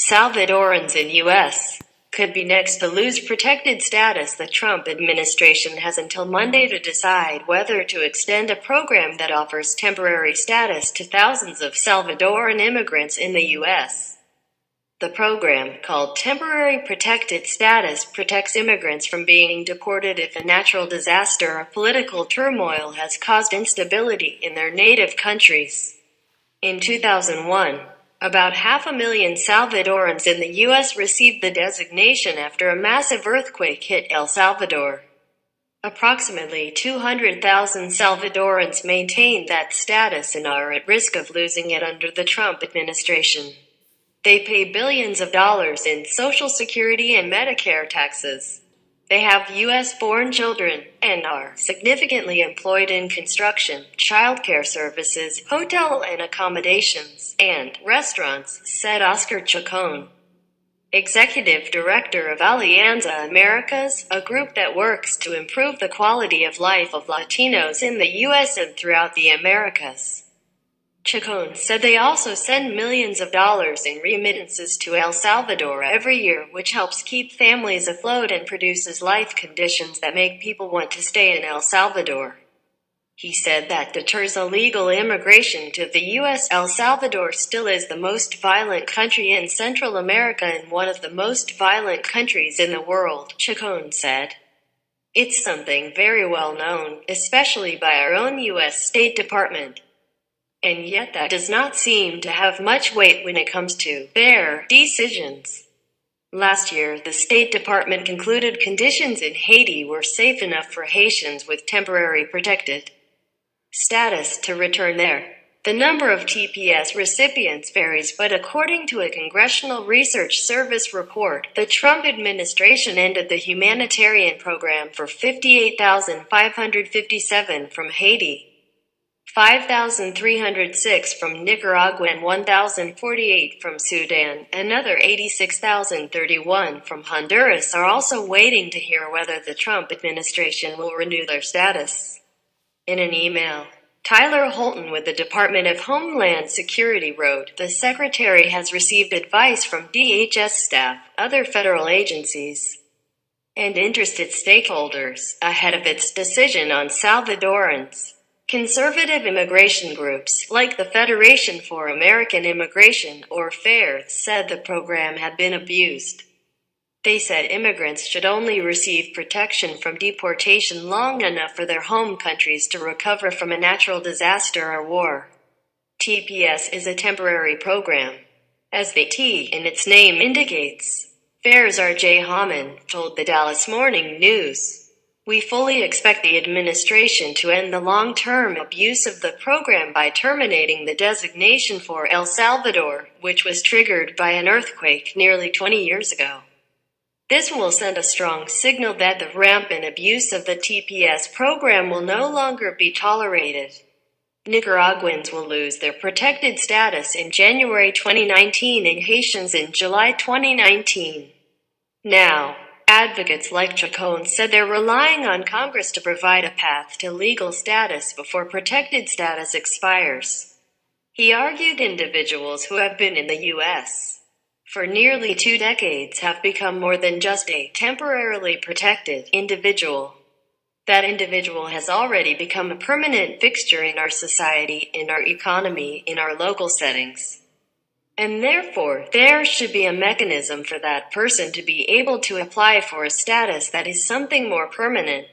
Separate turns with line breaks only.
Salvadorans in U.S. could be next to lose protected status. The Trump administration has until Monday to decide whether to extend a program that offers temporary status to thousands of Salvadoran immigrants in the U.S. The program, called Temporary Protected Status, protects immigrants from being deported if a natural disaster or political turmoil has caused instability in their native countries. In 2001, about 500,000 Salvadorans in the U.S. received the designation after a massive earthquake hit El Salvador. Approximately 200,000 Salvadorans maintain that status and are at risk of losing it under the Trump administration. They pay billions of dollars in Social Security and Medicare taxes. They have U.S.-born children and are significantly employed in construction, childcare services, hotel and accommodations, and restaurants, said Oscar Chacon, executive director of Alianza Americas, a group that works to improve the quality of life of Latinos in the U.S. and throughout the Americas. Chacon said they also send millions of dollars in remittances to El Salvador every year, which helps keep families afloat and produces life conditions that make people want to stay in El Salvador. He said that deters illegal immigration to the U.S. El Salvador still is the most violent country in Central America and one of the most violent countries in the world, Chacon said. It's something very well known, especially by our own U.S. State Department. And yet that does not seem to have much weight when it comes to their decisions. Last year, the State Department concluded conditions in Haiti were safe enough for Haitians with temporary protected status to return there. The number of TPS recipients varies, but according to a Congressional Research Service report, the Trump administration ended the humanitarian program for 58,557 from Haiti, 5,306 from Nicaragua and 1,048 from Sudan. Another 86,031 from Honduras are also waiting to hear whether the Trump administration will renew their status. In an email, Tyler Holton with the Department of Homeland Security wrote, "The Secretary has received advice from DHS staff, other federal agencies, and interested stakeholders ahead of its decision on Salvadorans. Conservative immigration groups, like the Federation for American Immigration, or FAIR, said the program had been abused. They said immigrants should only receive protection from deportation long enough for their home countries to recover from a natural disaster or war. TPS is a temporary program, as the T in its name indicates." FAIR's R.J. Hammond told the Dallas Morning News, "We fully expect the administration to end the long-term abuse of the program by terminating the designation for El Salvador, which was triggered by an earthquake nearly 20 years ago. This will send a strong signal that the rampant abuse of the TPS program will no longer be tolerated. Nicaraguans will lose their protected status in January 2019 and Haitians in July 2019. Now, advocates like Chacon said they're relying on Congress to provide a path to legal status before protected status expires. He argued individuals who have been in the U.S. for nearly 2 decades have become more than just a temporarily protected individual. That individual has already become a permanent fixture in our society, in our economy, in our local settings. And therefore, there should be a mechanism for that person to be able to apply for a status that is something more permanent.